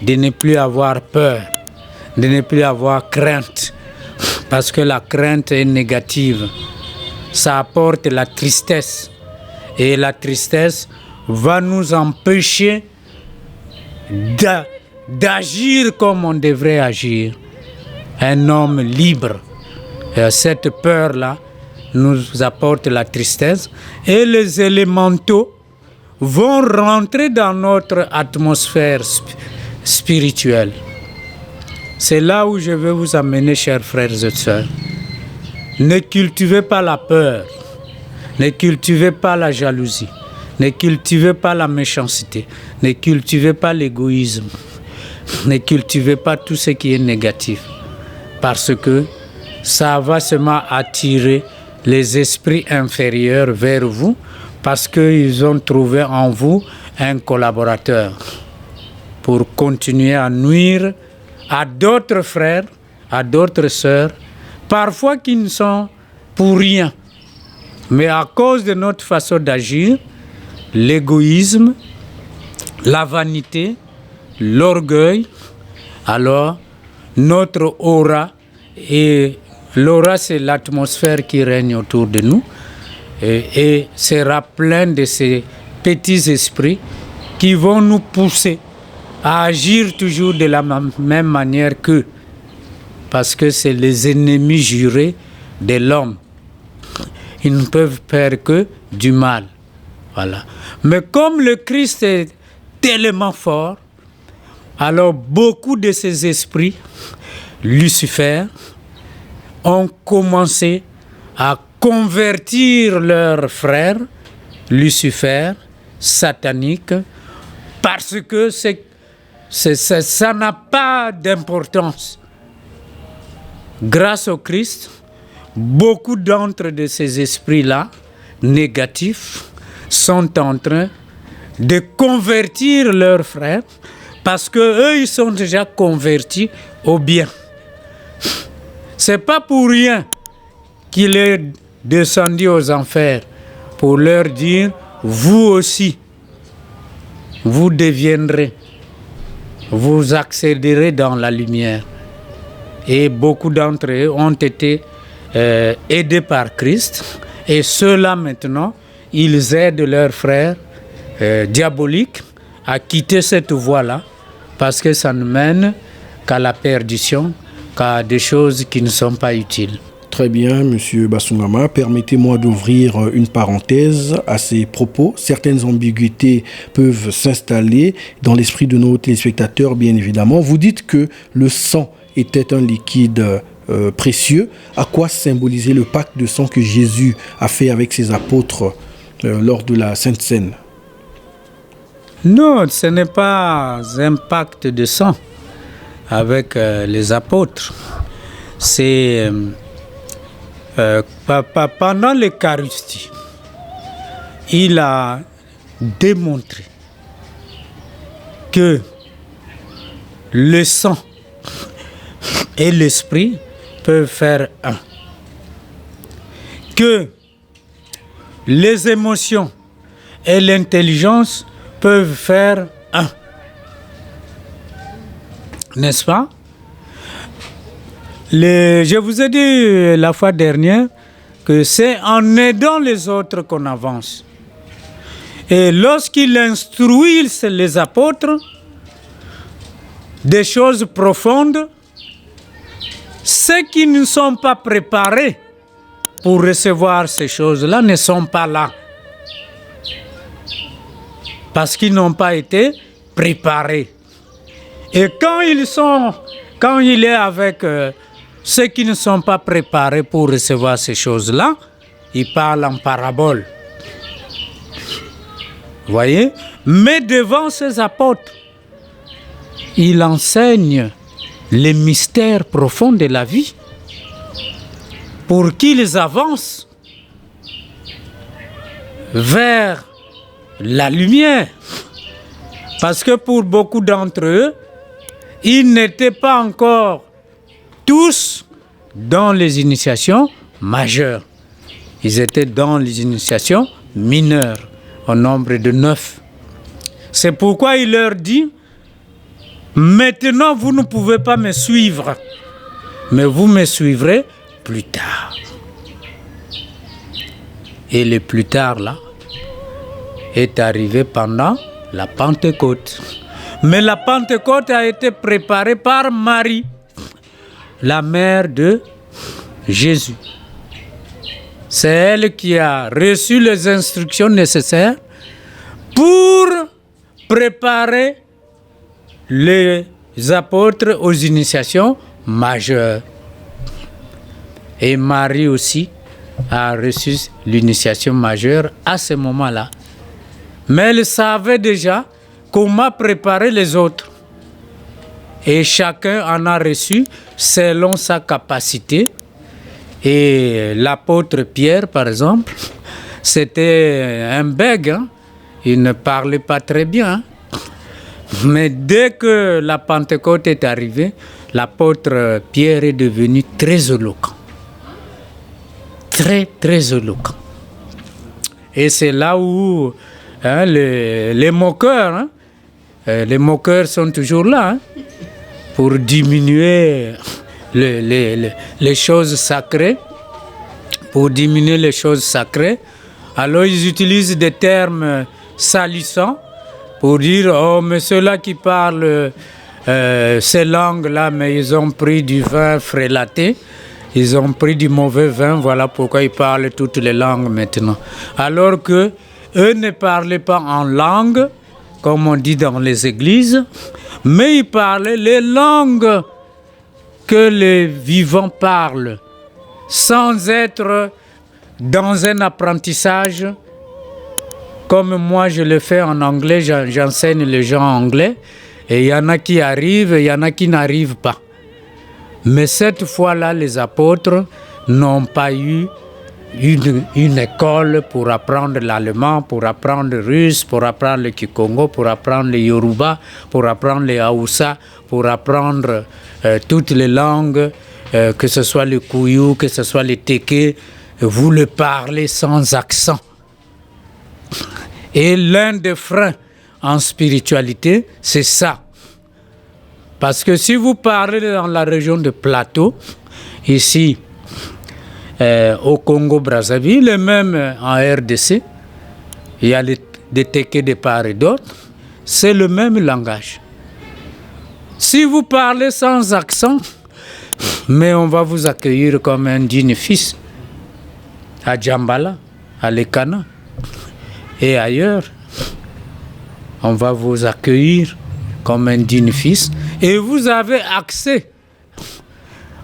de ne plus avoir peur, de ne plus avoir crainte. Parce que la crainte est négative. Ça apporte la tristesse. Et la tristesse va nous empêcher d'agir comme on devrait agir. Un homme libre. Et cette peur-là nous apporte la tristesse. Et les élémentaux vont rentrer dans notre atmosphère spirituelle. C'est là où je veux vous amener, chers frères et sœurs. Ne cultivez pas la peur. Ne cultivez pas la jalousie. Ne cultivez pas la méchanceté. Ne cultivez pas l'égoïsme. Ne cultivez pas tout ce qui est négatif. Parce que ça va seulement attirer les esprits inférieurs vers vous parce qu'ils ont trouvé en vous un collaborateur pour continuer à nuire à d'autres frères, à d'autres sœurs, parfois qui ne sont pour rien. Mais à cause de notre façon d'agir, l'égoïsme, la vanité, l'orgueil, alors notre aura, et l'aura c'est l'atmosphère qui règne autour de nous, et sera plein de ces petits esprits qui vont nous pousser à agir toujours de la même manière qu'eux, parce que c'est les ennemis jurés de l'homme. Ils ne peuvent faire que du mal. Voilà. Mais comme le Christ est tellement fort, alors beaucoup de ces esprits, Lucifer, ont commencé à convertir leurs frères, Lucifer, satanique, parce que ça n'a pas d'importance. Grâce au Christ, beaucoup d'entre de ces esprits-là, négatifs, sont en train de convertir leurs frères parce qu'eux, ils sont déjà convertis au bien. C'est pas pour rien qu'il est descendu aux enfers pour leur dire, vous aussi, vous deviendrez, vous accéderez dans la lumière. Et beaucoup d'entre eux ont été aidés par Christ. Et ceux-là maintenant, ils aident leurs frères diaboliques à quitter cette voie-là parce que ça ne mène qu'à la perdition, qu'à des choses qui ne sont pas utiles. Très bien, Monsieur Basungama. Permettez-moi d'ouvrir une parenthèse à ces propos. Certaines ambiguïtés peuvent s'installer dans l'esprit de nos téléspectateurs, bien évidemment. Vous dites que le sang était un liquide précieux. À quoi symbolisait le pacte de sang que Jésus a fait avec ses apôtres lors de la Sainte Seine? Non, ce n'est pas un pacte de sang avec les apôtres. C'est pendant l'Eucharistie, il a démontré que le sang et l'esprit peuvent faire un. Que les émotions et l'intelligence peuvent faire un. N'est-ce pas? Je vous ai dit la fois dernière que c'est en aidant les autres qu'on avance. Et lorsqu'il instruit les apôtres des choses profondes, ceux qui ne sont pas préparés pour recevoir ces choses-là ne sont pas là. Parce qu'ils n'ont pas été préparés. Et quand il est avec ceux qui ne sont pas préparés pour recevoir ces choses-là, il parle en parabole. Vous voyez? Mais devant ses apôtres, il enseigne les mystères profonds de la vie pour qu'ils avancent vers la lumière. Parce que pour beaucoup d'entre eux, ils n'étaient pas encore tous dans les initiations majeures. Ils étaient dans les initiations mineures, au nombre de 9. C'est pourquoi il leur dit, maintenant vous ne pouvez pas me suivre, mais vous me suivrez plus tard. Et le plus tard là est arrivé pendant la Pentecôte. Mais la Pentecôte a été préparée par Marie, la mère de Jésus. C'est elle qui a reçu les instructions nécessaires pour préparer les apôtres aux initiations majeures. Et Marie aussi a reçu l'initiation majeure à ce moment-là. Mais elle savait déjà comment préparer les autres. Et chacun en a reçu selon sa capacité. Et l'apôtre Pierre, par exemple, c'était un bègue. Hein? Il ne parlait pas très bien. Hein? Mais dès que la Pentecôte est arrivée, l'apôtre Pierre est devenu très éloquent. Très, très éloquent. Et c'est là où les moqueurs, les moqueurs sont toujours là, hein, pour diminuer les choses sacrées, Alors ils utilisent des termes salissants pour dire, oh, mais ceux-là qui parlent ces langues-là, mais ils ont pris du vin frélaté, ils ont pris du mauvais vin, voilà pourquoi ils parlent toutes les langues maintenant. Alors que eux ne parlaient pas en langue, comme on dit dans les églises, mais ils parlaient les langues que les vivants parlent, sans être dans un apprentissage, comme moi je le fais en anglais, j'enseigne les gens en anglais, et il y en a qui arrivent, et il y en a qui n'arrivent pas. Mais cette fois-là, les apôtres n'ont pas eu une école pour apprendre l'allemand, pour apprendre le russe, pour apprendre le kikongo, pour apprendre le yoruba, pour apprendre le haoussa, pour apprendre toutes les langues, que ce soit le kouyou, que ce soit le teke, vous le parlez sans accent. Et l'un des freins en spiritualité, c'est ça. Parce que si vous parlez dans la région de Plateau, ici, au Congo-Brazzaville, et même en RDC, il y a des Téké de part et d'autre, c'est le même langage. Si vous parlez sans accent, mais on va vous accueillir comme un digne fils, à Djambala, à Lekana et ailleurs, on va vous accueillir comme un digne fils, et vous avez accès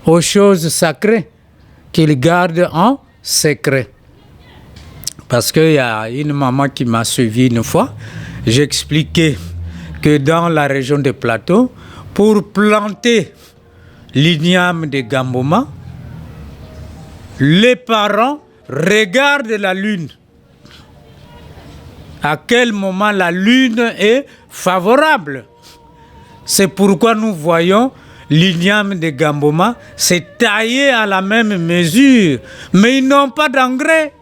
aux choses sacrées qu'il garde en secret. Parce qu'il y a une maman qui m'a suivi une fois, j'expliquais que dans la région de Plateau, pour planter l'igname de Gamboma, les parents regardent la lune. À quel moment la lune est favorable. C'est pourquoi nous voyons l'igname de Gamboma, c'est taillé à la même mesure, mais ils n'ont pas d'engrais.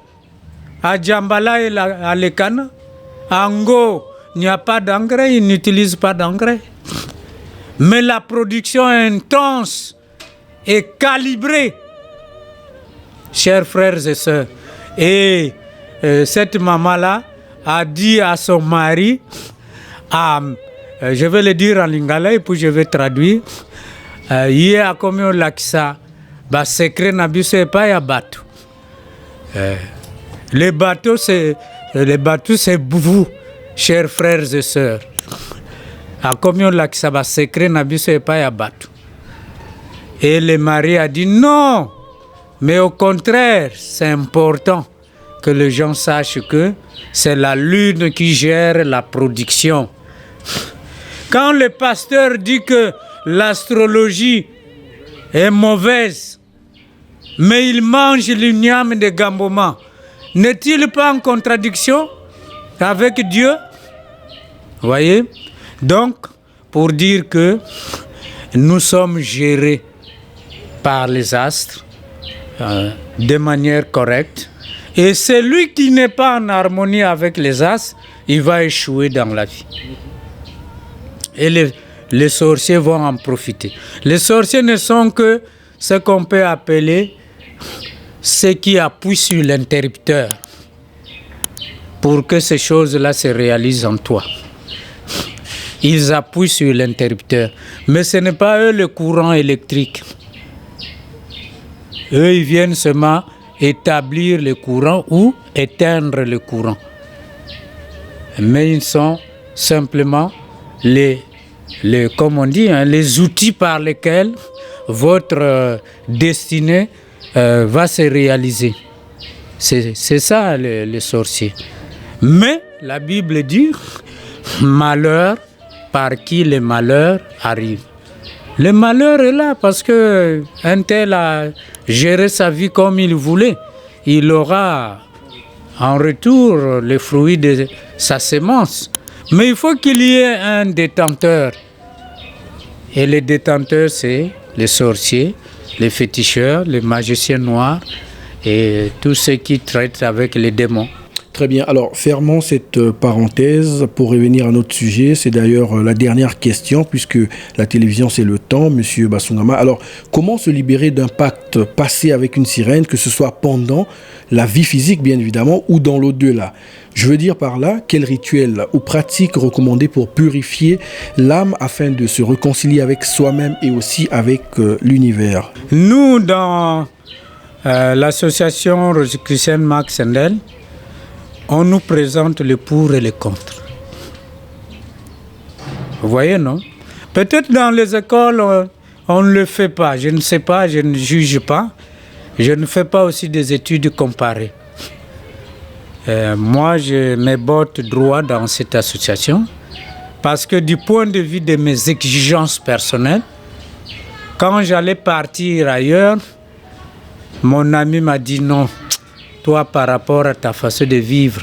À Djambala et à Lekana, à Ngo, il n'y a pas d'engrais, ils n'utilisent pas d'engrais. Mais la production est intense et calibrée, chers frères et sœurs. Et cette maman-là a dit à son mari, je vais le dire en lingala et puis je vais traduire, Yé a commis au laksa, bah secret n'abuse pas ya bateau. Les bateaux c'est vous, chers frères et sœurs. Akomyo lakisaba secret na biso epai ya bato. Et le mari a dit non, mais au contraire, c'est important que les gens sachent que c'est la lune qui gère la production. Quand le pasteur dit que l'astrologie est mauvaise, mais il mange l'igname de Gamboma, n'est-il pas en contradiction avec Dieu? Voyez? Donc, pour dire que nous sommes gérés par les astres de manière correcte, et celui qui n'est pas en harmonie avec les astres, il va échouer dans la vie. Et les sorciers vont en profiter. Les sorciers ne sont que ce qu'on peut appeler ceux qui appuient sur l'interrupteur pour que ces choses-là se réalisent en toi. Ils appuient sur l'interrupteur. Mais ce n'est pas eux le courant électrique. Eux, ils viennent seulement établir le courant ou éteindre le courant. Mais ils sont simplement comme on dit, les outils par lesquels votre destinée va se réaliser. C'est ça les sorciers. Mais la Bible dit malheur par qui le malheur arrive. Le malheur est là parce qu'un tel a géré sa vie comme il voulait. Il aura en retour les fruits de sa sémence. Mais il faut qu'il y ait un détenteur. Et les détenteurs, c'est les sorciers, les féticheurs, les magiciens noirs et tous ceux qui traitent avec les démons. Très bien. Alors, fermons cette parenthèse pour revenir à notre sujet. C'est d'ailleurs la dernière question, puisque la télévision, c'est le temps, Monsieur Basungama. Alors, comment se libérer d'un pacte passé avec une sirène, que ce soit pendant la vie physique, bien évidemment, ou dans l'au-delà? Je veux dire par là, quel rituel ou pratique recommander pour purifier l'âme afin de se réconcilier avec soi-même et aussi avec l'univers? Nous, dans l'association Rosicrucienne Marc Sendel, on nous présente le pour et le contre. Vous voyez, non? Peut-être dans les écoles, on ne le fait pas. Je ne sais pas, je ne juge pas. Je ne fais pas aussi des études comparées. Moi, je me botte droit dans cette association parce que du point de vue de mes exigences personnelles, quand j'allais partir ailleurs, mon ami m'a dit non. Toi, par rapport à ta façon de vivre,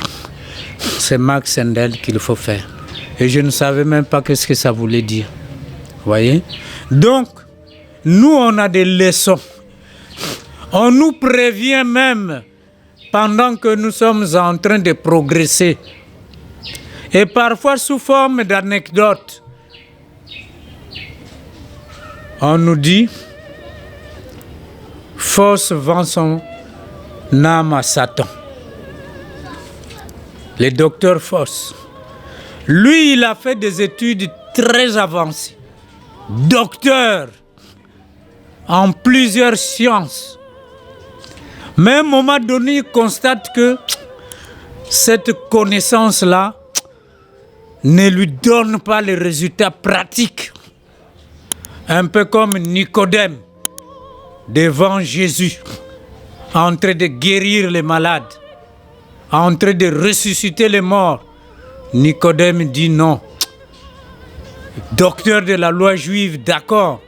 c'est Marc Sendel qu'il faut faire. Et je ne savais même pas ce que ça voulait dire. Vous voyez? Donc, nous, on a des leçons. On nous prévient même pendant que nous sommes en train de progresser. Et parfois sous forme d'anecdotes. On nous dit, Fausse vend son âme à Satan. Le docteur Fausse. Lui, il a fait des études très avancées. Docteur en plusieurs sciences. Mais à un moment donné, il constate que cette connaissance-là ne lui donne pas les résultats pratiques. Un peu comme Nicodème devant Jésus, en train de guérir les malades, en train de ressusciter les morts. Nicodème dit non. Docteur de la loi juive, d'accord,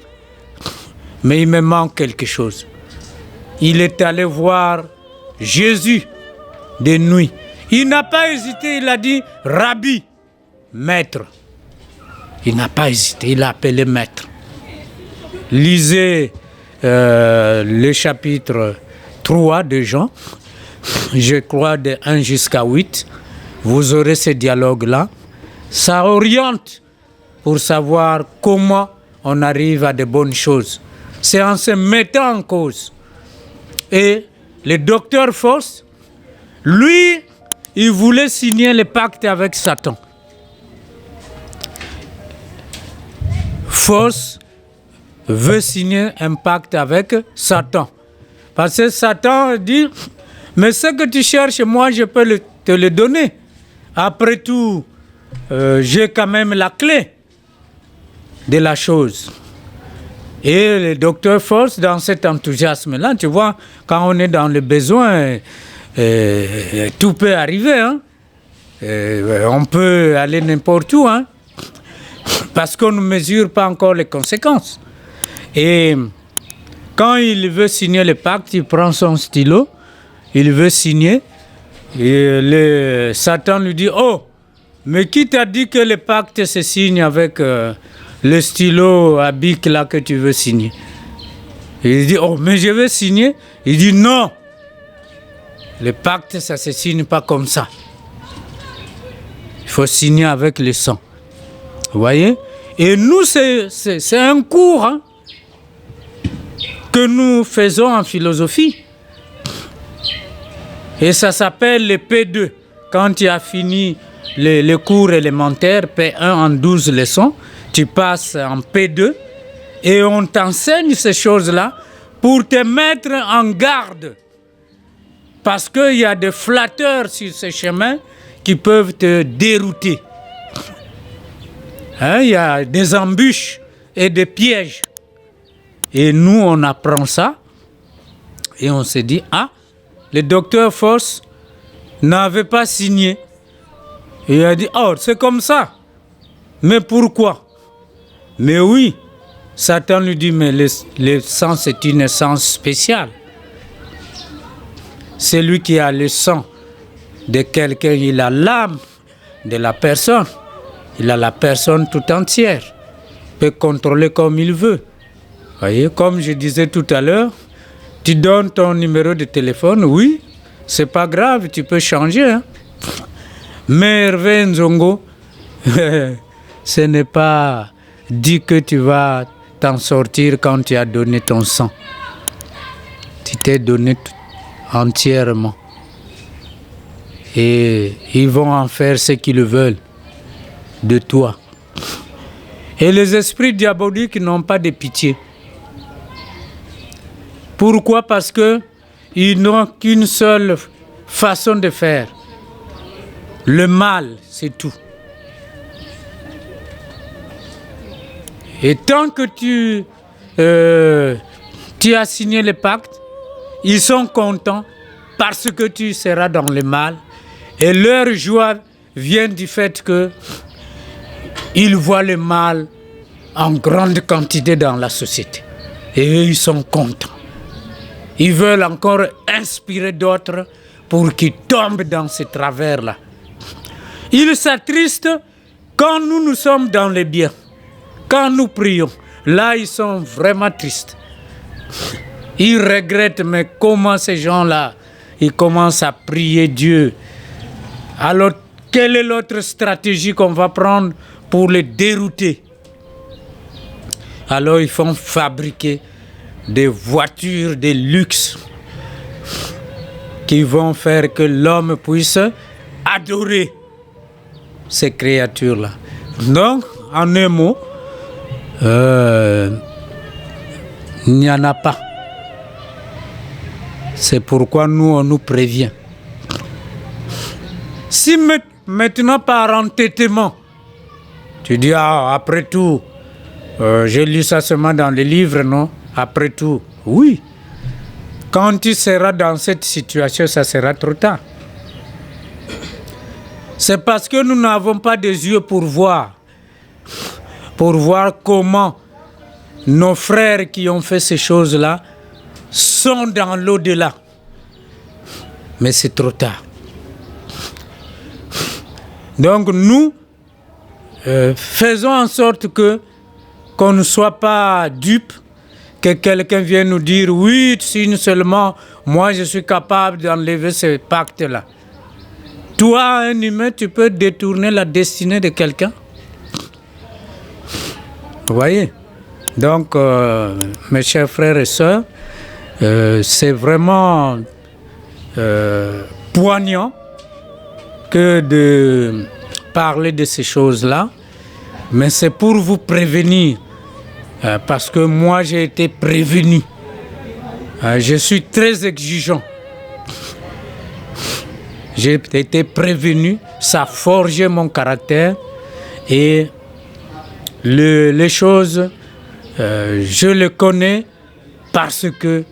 mais il me manque quelque chose. Il est allé voir Jésus de nuit. Il n'a pas hésité, il a dit Rabbi, maître. Il n'a pas hésité, il l'a appelé maître. Lisez le chapitre 3 de Jean, je crois de 1 jusqu'à 8. Vous aurez ce dialogue-là. Ça oriente pour savoir comment on arrive à de bonnes choses. C'est en se mettant en cause. Et le docteur Fausse, lui, il voulait signer le pacte avec Satan. Fausse veut signer un pacte avec Satan. Parce que Satan dit, mais ce que tu cherches, moi, je peux te le donner. Après tout, j'ai quand même la clé. de la chose. Et le docteur Force, dans cet enthousiasme-là, tu vois, quand on est dans le besoin, tout peut arriver. Hein? On peut aller n'importe où, hein? Parce qu'on ne mesure pas encore les conséquences. Et quand il veut signer le pacte, il prend son stylo, il veut signer, et le Satan lui dit « Oh, mais qui t'a dit que le pacte se signe avec le stylo à bic là que tu veux signer ?» Il dit « Oh, mais je veux signer. » Il dit « Non, le pacte, ça ne se signe pas comme ça. Il faut signer avec le sang. » Vous voyez? Et nous, c'est un cours hein, que nous faisons en philosophie. Et ça s'appelle le P2. Quand tu as fini le cours élémentaire, P1 en 12 leçons, tu passes en P2 et on t'enseigne ces choses-là pour te mettre en garde. Parce qu'il y a des flatteurs sur ce chemin qui peuvent te dérouter. Hein, il y a des embûches et des pièges. Et nous, on apprend ça et on se dit, ah, le docteur Force n'avait pas signé. Et il a dit, oh, c'est comme ça. Mais pourquoi? Mais oui, Satan lui dit, mais le sang, c'est une essence spéciale. Celui qui a le sang de quelqu'un, il a l'âme de la personne. Il a la personne tout entière. Il peut contrôler comme il veut. Voyez, comme je disais tout à l'heure, tu donnes ton numéro de téléphone, oui, c'est pas grave, tu peux changer. Hein. Mais Hervé Nzongo, ce n'est pas dit que tu vas t'en sortir quand tu as donné ton sang. Tu t'es donné entièrement. Et ils vont en faire ce qu'ils veulent de toi. Et les esprits diaboliques n'ont pas de pitié. Pourquoi? Parce qu'ils n'ont qu'une seule façon de faire. Le mal, c'est tout. Et tant que tu as signé le pacte, ils sont contents parce que tu seras dans le mal. Et leur joie vient du fait qu'ils voient le mal en grande quantité dans la société. Et eux, ils sont contents. Ils veulent encore inspirer d'autres pour qu'ils tombent dans ce travers-là. Ils s'attristent quand nous sommes dans le bien. Quand nous prions, là, ils sont vraiment tristes. Ils regrettent, mais comment ces gens-là, ils commencent à prier Dieu. Alors, quelle est l'autre stratégie qu'on va prendre pour les dérouter? Alors, ils font fabriquer des voitures de luxe qui vont faire que l'homme puisse adorer ces créatures-là. Donc, en un mot, il n'y en a pas. C'est pourquoi nous, on nous prévient. Si maintenant par entêtement, tu dis, ah, après tout, j'ai lu ça seulement dans les livres, non? Après tout, oui. Quand tu seras dans cette situation, ça sera trop tard. C'est parce que nous n'avons pas des yeux pour voir comment nos frères qui ont fait ces choses-là sont dans l'au-delà. Mais c'est trop tard. Donc nous, faisons en sorte qu'on ne soit pas dupes, que quelqu'un vienne nous dire, oui, signe seulement, moi je suis capable d'enlever ce pacte-là. Toi, un humain, tu peux détourner la destinée de quelqu'un. Vous voyez? Donc, mes chers frères et sœurs, c'est vraiment poignant que de parler de ces choses-là, mais c'est pour vous prévenir, parce que moi j'ai été prévenu. Je suis très exigeant. J'ai été prévenu, ça a forgé mon caractère et les choses, je les connais parce que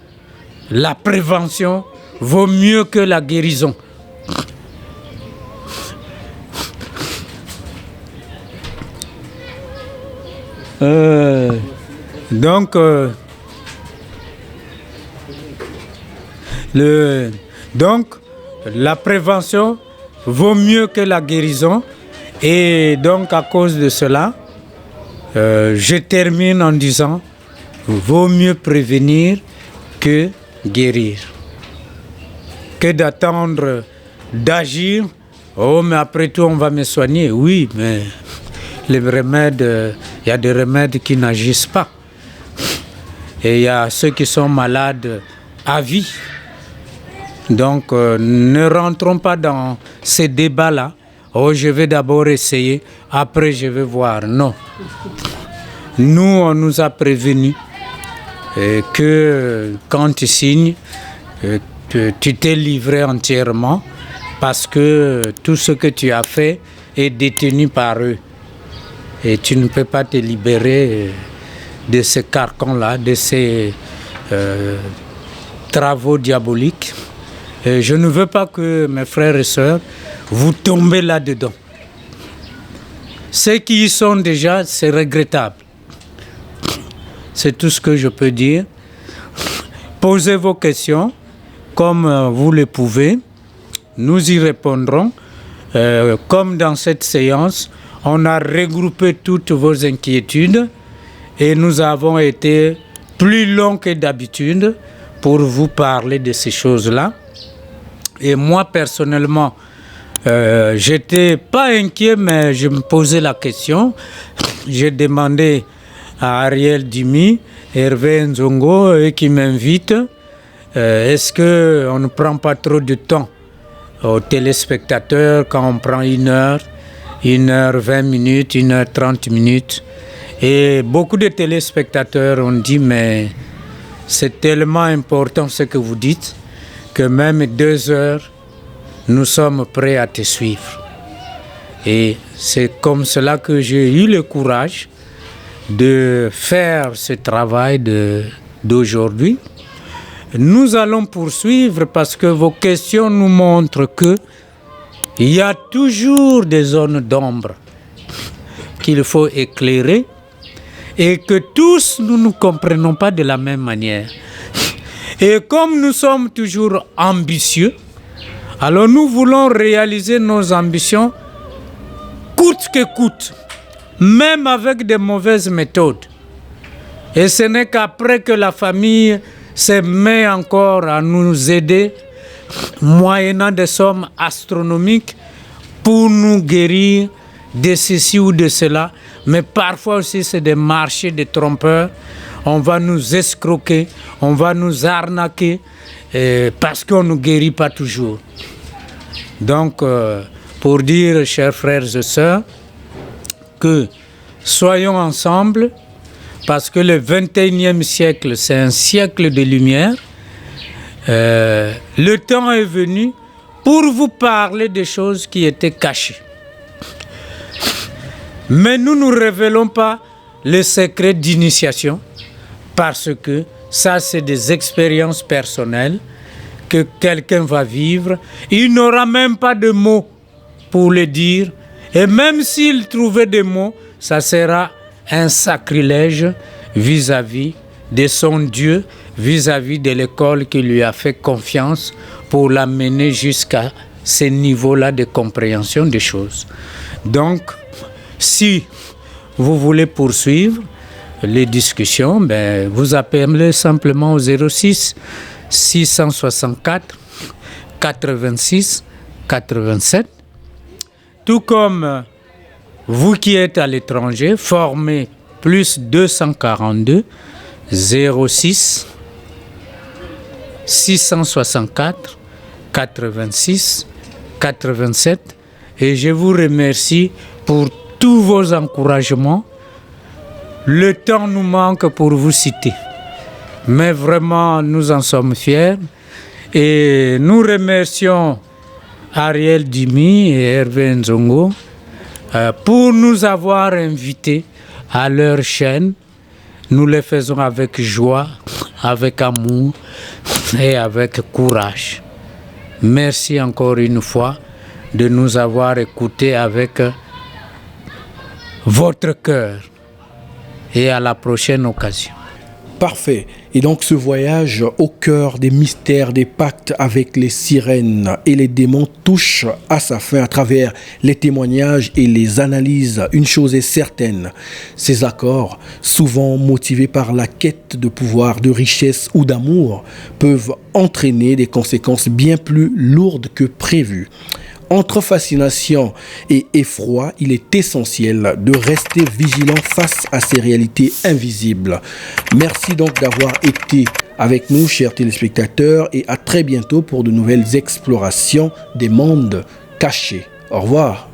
la prévention vaut mieux que la guérison. Donc, la prévention vaut mieux que la guérison. Et donc, à cause de cela, je termine en disant, vaut mieux prévenir que guérir. Que d'attendre d'agir. Oh, mais après tout, on va me soigner. Oui, mais les remèdes, il y a des remèdes qui n'agissent pas. Et il y a ceux qui sont malades à vie. Donc, ne rentrons pas dans ces débats-là. Oh, je vais d'abord essayer, après je vais voir. Non. Nous, on nous a prévenus que quand tu signes, tu t'es livré entièrement parce que tout ce que tu as fait est détenu par eux. Et tu ne peux pas te libérer de ces carcans-là, de ces travaux diaboliques. Et je ne veux pas que mes frères et sœurs, vous tombez là-dedans. Ceux qui y sont déjà, c'est regrettable. C'est tout ce que je peux dire. Posez vos questions comme vous le pouvez. Nous y répondrons. Comme dans cette séance, on a regroupé toutes vos inquiétudes et nous avons été plus longs que d'habitude pour vous parler de ces choses-là. Et moi, personnellement, j'étais pas inquiet, mais je me posais la question. J'ai demandé à Ariel Dimi, Hervé Nzongo, eux qui m'invitent, est-ce qu'on ne prend pas trop de temps aux téléspectateurs quand on prend 1 heure, 1h20 minutes, 1h30 minutes. Et beaucoup de téléspectateurs ont dit, mais c'est tellement important ce que vous dites, que même 2 heures, nous sommes prêts à te suivre. Et c'est comme cela que j'ai eu le courage de faire ce travail d'aujourd'hui. Nous allons poursuivre parce que vos questions nous montrent qu'il y a toujours des zones d'ombre qu'il faut éclairer et que tous nous ne comprenons pas de la même manière. Et comme nous sommes toujours ambitieux, alors nous voulons réaliser nos ambitions coûte que coûte, même avec de mauvaises méthodes. Et ce n'est qu'après que la famille se met encore à nous aider, moyennant des sommes astronomiques, pour nous guérir de ceci ou de cela. Mais parfois aussi, c'est des marchés de trompeurs. On va nous escroquer, on va nous arnaquer parce qu'on ne nous guérit pas toujours. Donc, pour dire, chers frères et sœurs, que soyons ensemble, parce que le 21e siècle, c'est un siècle de lumière. Le temps est venu pour vous parler des choses qui étaient cachées. Mais nous ne révélons pas les secrets d'initiation, parce que ça, c'est des expériences personnelles que quelqu'un va vivre. Il n'aura même pas de mots pour le dire. Et même s'il trouvait des mots, ça sera un sacrilège vis-à-vis de son Dieu, vis-à-vis de l'école qui lui a fait confiance pour l'amener jusqu'à ce niveau-là de compréhension des choses. Donc, si vous voulez poursuivre les discussions, vous appelez simplement au 06 664 86 87. Tout comme vous qui êtes à l'étranger, formez plus 242 06 664 86 87. Et je vous remercie pour tous vos encouragements. Le temps nous manque pour vous citer. Mais vraiment, nous en sommes fiers. Et nous remercions Ariel Dimi et Hervé Nzongo pour nous avoir invités à leur chaîne. Nous le faisons avec joie, avec amour et avec courage. Merci encore une fois de nous avoir écoutés avec votre cœur et à la prochaine occasion. Parfait. Et donc ce voyage au cœur des mystères des pactes avec les sirènes et les démons touche à sa fin à travers les témoignages et les analyses. Une chose est certaine, ces accords, souvent motivés par la quête de pouvoir, de richesse ou d'amour, peuvent entraîner des conséquences bien plus lourdes que prévues. Entre fascination et effroi, il est essentiel de rester vigilant face à ces réalités invisibles. Merci donc d'avoir été avec nous, chers téléspectateurs, et à très bientôt pour de nouvelles explorations des mondes cachés. Au revoir.